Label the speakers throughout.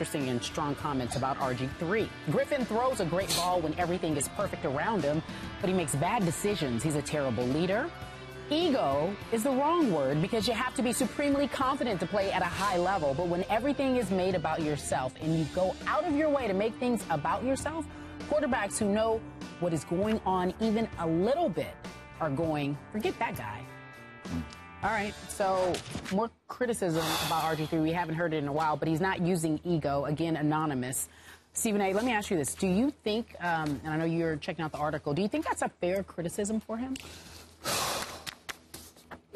Speaker 1: interesting and strong comments about RG3. Griffin throws a great ball when everything is perfect around him, but he makes bad decisions. He's a terrible leader. Ego is the wrong word because you have to be supremely confident to play at a high level. But when everything is made about yourself and you go out of your way to make things about yourself, quarterbacks who know what is going on even a little bit are going, forget that guy. All right, so more criticism about RG3. We haven't heard it in a while, but he's not using ego. Again, anonymous. Stephen A., let me ask you this. Do you think, and I know you're checking out the article, do you think that's a fair criticism for him?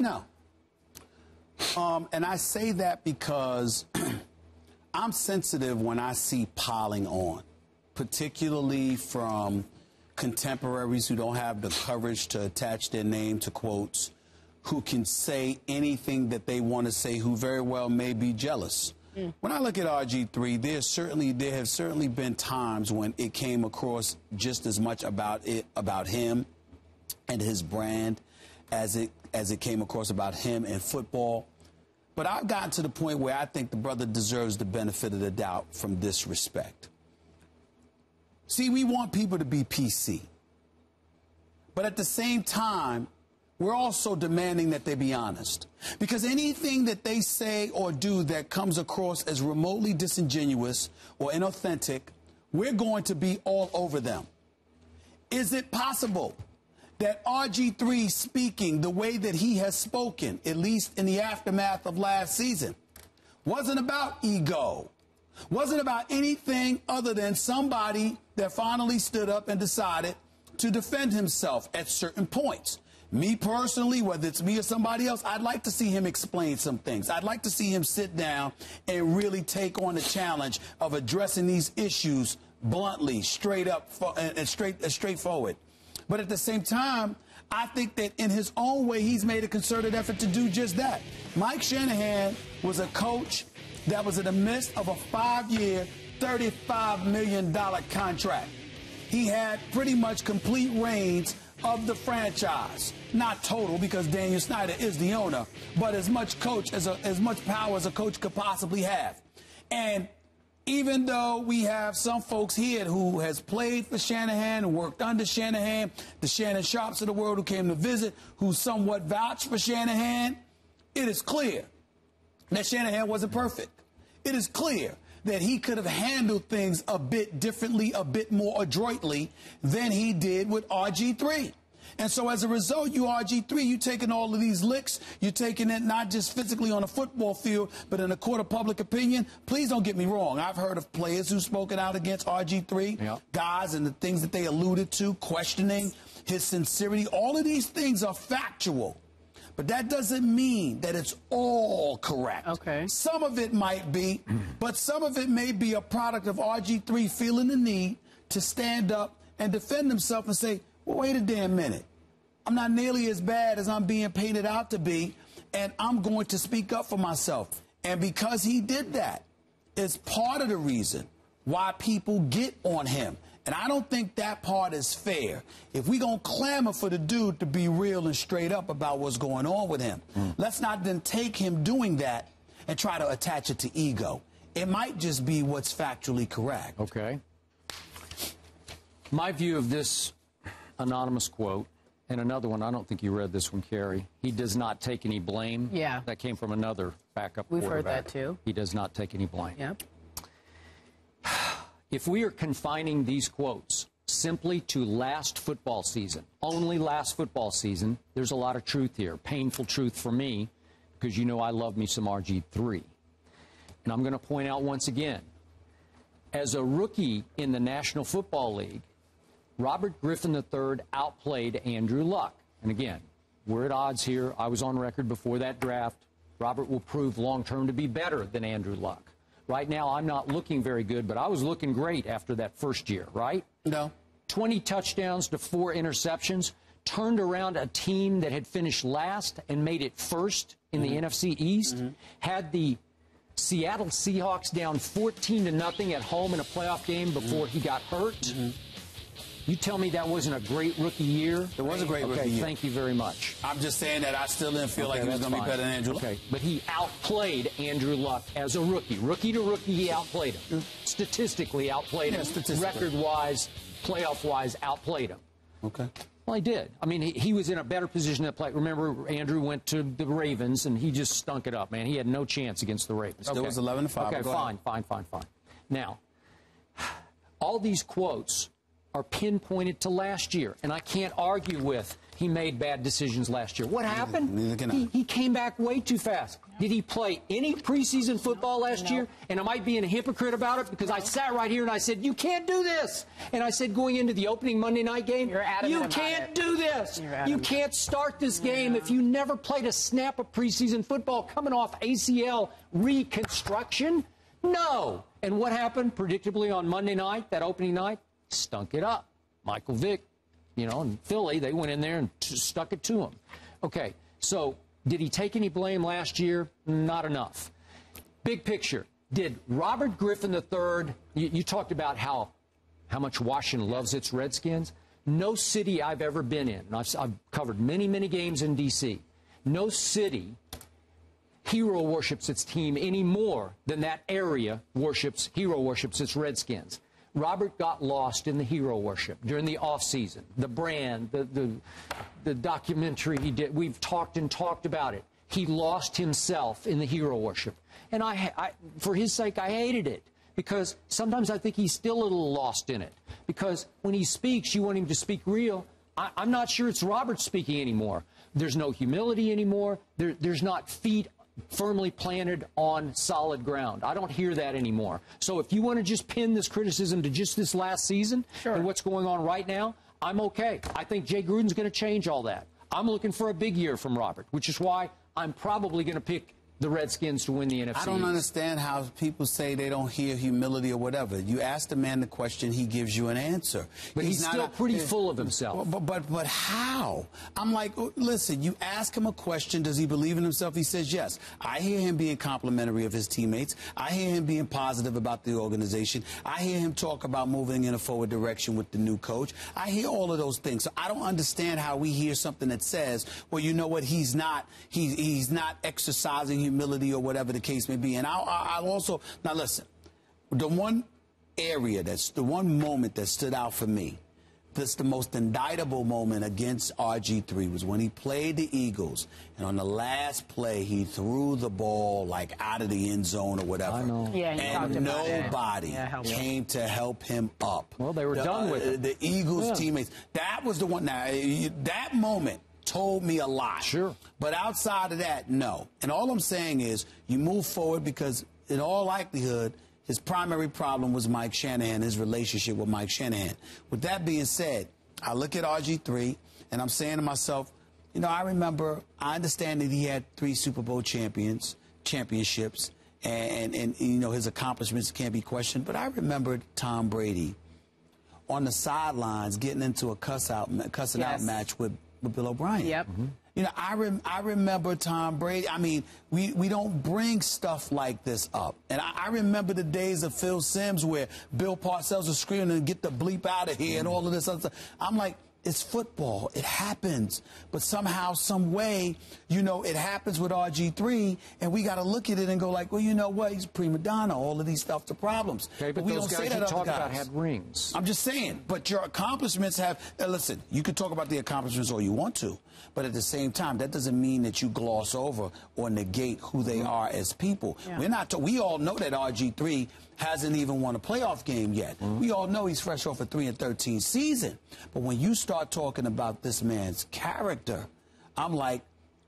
Speaker 2: No. And I say that because I'm sensitive when I see piling on, particularly from contemporaries who don't have the courage to attach their name to quotes, who can say anything that they want to say, who very well may be jealous. When I look at RG3, there have certainly been times when it came across just as much about him and his brand as it came across about him and football. But I've gotten to the point where I think the brother deserves the benefit of the doubt from this respect. See, we want people to be PC. But at the same time, we're also demanding that they be honest. Because anything that they say or do that comes across as remotely disingenuous or inauthentic, we're going to be all over them. Is it possible that RG3 speaking the way that he has spoken, at least in the aftermath of last season, wasn't about ego, wasn't about anything other than somebody that finally stood up and decided to defend himself at certain points? Me personally, whether it's me or somebody else, I'd like to see him explain some things. I'd like to see him sit down and really take on the challenge of addressing these issues bluntly, straight up, and straightforward. But at the same time, I think that in his own way, he's made a concerted effort to do just that. Mike Shanahan was a coach that was in the midst of a 5-year, $35 million contract. He had pretty much complete reins of the franchise. Not total, because Daniel Snyder is the owner, but as much power as a coach could possibly have. And even though we have some folks here who has played for Shanahan and worked under Shanahan, the Shannon Sharps of the world who came to visit, who somewhat vouched for Shanahan, it is clear that Shanahan wasn't perfect. It is clear that he could have handled things a bit differently, a bit more adroitly than he did with RG3. And so as a result, you RG3, you taking all of these licks, you're taking it not just physically on a football field, but in a court of public opinion. Please don't get me wrong. I've heard of players who've spoken out against RG3, guys, and the things that they alluded to, questioning his sincerity. All of these things are factual. But that doesn't mean that it's all correct. Okay. Some of it might be, but some of it may be a product of RG3 feeling the need to stand up and defend himself and say, well, wait a damn minute. I'm not nearly as bad as I'm being painted out to be, and I'm going to speak up for myself. And because he did that, it's part of the reason why people get on him. And I don't think that part is fair. If we're going to clamor for the dude to be real and straight up about what's going on with him, let's not then take him doing that and try to attach it to ego. It might just be what's factually correct.
Speaker 3: Okay. My view of this anonymous quote, and another one, I don't think you read this one, Carrie. He does not take any blame. Yeah. That came from another backup quarterback.
Speaker 1: We've heard that, too.
Speaker 3: He does not take any blame.
Speaker 1: Yep.
Speaker 3: If we are confining these quotes simply to last football season, only last football season, there's a lot of truth here, painful truth for me, because you know I love me some RG3. And I'm going to point out once again, as a rookie in the National Football League, Robert Griffin III outplayed Andrew Luck. And again, we're at odds here. I was on record before that draft. Robert will prove long-term to be better than Andrew Luck. Right now, I'm not looking very good, but I was looking great after that first year, right?
Speaker 2: No.
Speaker 3: 20 touchdowns to 4 interceptions, turned around a team that had finished last and made it first in the NFC East, had the Seattle Seahawks down 14-0 at home in a playoff game before he got hurt. You tell me that wasn't a great rookie year?
Speaker 2: It was a great rookie year.
Speaker 3: Thank you very much.
Speaker 2: I'm just saying that I still didn't feel like he was going to be better than Andrew Luck.
Speaker 3: Okay, but he outplayed Andrew Luck as a rookie. Rookie to rookie, he outplayed him. Statistically outplayed him. Record-wise, playoff-wise, outplayed him.
Speaker 2: Okay.
Speaker 3: Well, he did. I mean, he was in a better position to play. Remember, Andrew went to the Ravens, and he just stunk it up, man. He had no chance against the Ravens.
Speaker 2: Still was 11-5.
Speaker 3: Okay, fine. Now, all these quotes are pinpointed to last year, and I can't argue with he made bad decisions last year. What happened?
Speaker 2: Neither can I.
Speaker 3: He came back way too fast. Did he play any preseason football last year? And am I being a hypocrite about it? Because I sat right here and I said, you can't do this. And I said, going into the opening Monday night game, you can't do this. You can't start this game if you never played a snap of preseason football coming off ACL reconstruction. No. And what happened, predictably, on Monday night, that opening night? Stunk it up. Michael Vick, you know, in Philly, they went in there and stuck it to him. Okay, so did he take any blame last year? Not enough. Big picture, did Robert Griffin III, you talked about how much Washington loves its Redskins. No city I've ever been in, and I've covered many, many games in D.C., no city hero worships its team any more than that area hero worships its Redskins. Robert got lost in the hero worship during the offseason, the brand, the documentary he did. We've talked about it. He lost himself in the hero worship. And for his sake, I hated it, because sometimes I think he's still a little lost in it. Because when he speaks, you want him to speak real. I'm not sure it's Robert speaking anymore. There's no humility anymore. There's not feet firmly planted on solid ground. I don't hear that anymore. So if you want to just pin this criticism to just this last season and what's going on right now, I'm okay. I think Jay Gruden's going to change all that. I'm looking for a big year from Robert, which is why I'm probably going to pick the Redskins to win the NFC.
Speaker 2: I don't understand how people say they don't hear humility or whatever. You ask the man the question, he gives you an answer.
Speaker 3: But he's still pretty full of himself.
Speaker 2: But how? I'm like, listen, you ask him a question, does he believe in himself? He says yes. I hear him being complimentary of his teammates. I hear him being positive about the organization. I hear him talk about moving in a forward direction with the new coach. I hear all of those things. So I don't understand how we hear something that says, well, you know what, he's not exercising humility or whatever the case may be. And I'll also, now listen, the one moment that stood out for me, the most indictable moment against RG3 was when he played the Eagles, and on the last play he threw the ball like out of the end zone or whatever.
Speaker 3: I know.
Speaker 1: Yeah,
Speaker 2: and nobody came to help him up.
Speaker 3: Well, they were done with it.
Speaker 2: The Eagles teammates. That was the one. Now, that moment told me a lot.
Speaker 3: Sure.
Speaker 2: But outside of that, no. And all I'm saying is you move forward because, in all likelihood, his primary problem was Mike Shanahan, his relationship with Mike Shanahan. With that being said, I look at RG3, and I'm saying to myself, you know, I understand that he had 3 Super Bowl championships, and you know, his accomplishments can't be questioned. But I remember Tom Brady on the sidelines getting into a cussing out match with Bill O'Brien.
Speaker 1: Yep.
Speaker 2: Mm-hmm. You know, I remember Tom Brady. I mean, we don't bring stuff like this up. And I remember the days of Phil Simms where Bill Parcells was screaming and get the bleep out of here and all of this other stuff. I'm like, it's football. It happens. But somehow, some way, you know, it happens with RG3, and we got to look at it and go like, well, you know what? He's a prima donna. All of these stuff's the problems.
Speaker 3: Okay, but
Speaker 2: we
Speaker 3: those
Speaker 2: don't
Speaker 3: guys
Speaker 2: say that
Speaker 3: you talk
Speaker 2: guys
Speaker 3: about had rings.
Speaker 2: I'm just saying. But your accomplishments have, listen, you can talk about the accomplishments all you want to, but at the same time, that doesn't mean that you gloss over or negate who they are as people. Yeah. We all know that RG3 hasn't even won a playoff game yet. We all know he's fresh off a 3-13 season. But when you start talking about this man's character, I'm like,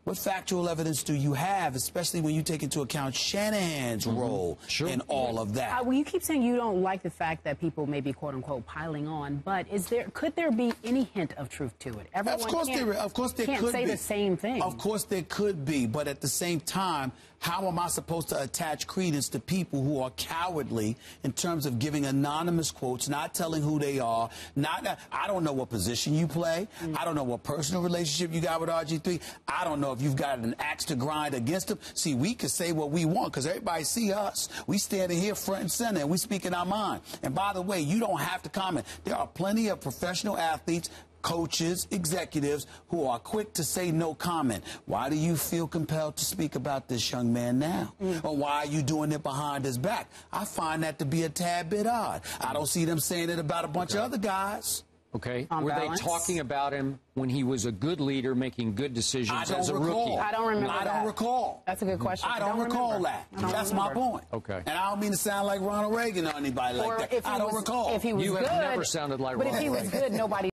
Speaker 2: what factual evidence do you have, especially when you take into account Shanahan's role in all of that?
Speaker 1: Well, you keep saying you don't like the fact that people may be, quote unquote, piling on, but could there be any hint of truth to it? Everyone
Speaker 2: of course there
Speaker 1: can't say the same thing.
Speaker 2: Of course there could be, but at the same time, How am I supposed to attach credence to people who are cowardly in terms of giving anonymous quotes, not telling who they are? I don't know what position you play. I don't know what personal relationship you got with RG3. I don't know if you've got an axe to grind against him. See, we can say what we want because everybody see us. We standing here front and center and we speaking our mind. And by the way, you don't have to comment. There are plenty of professional athletes, coaches, executives who are quick to say no comment. Why do you feel compelled to speak about this young man now? Or why are you doing it behind his back? I find that to be a tad bit odd. I don't see them saying it about a bunch of other guys.
Speaker 3: Okay. Were they talking about him when he was a good leader, making good decisions as a rookie?
Speaker 1: I don't remember that.
Speaker 2: I don't recall.
Speaker 1: That's a good question.
Speaker 2: I don't recall that. That's my point.
Speaker 3: Okay.
Speaker 2: And I don't mean to sound like Ronald Reagan or anybody like that. I don't recall.
Speaker 1: If he was
Speaker 3: you
Speaker 1: good,
Speaker 3: have never sounded like
Speaker 1: But
Speaker 3: Ronald
Speaker 1: if he was
Speaker 3: Reagan.
Speaker 1: good, nobody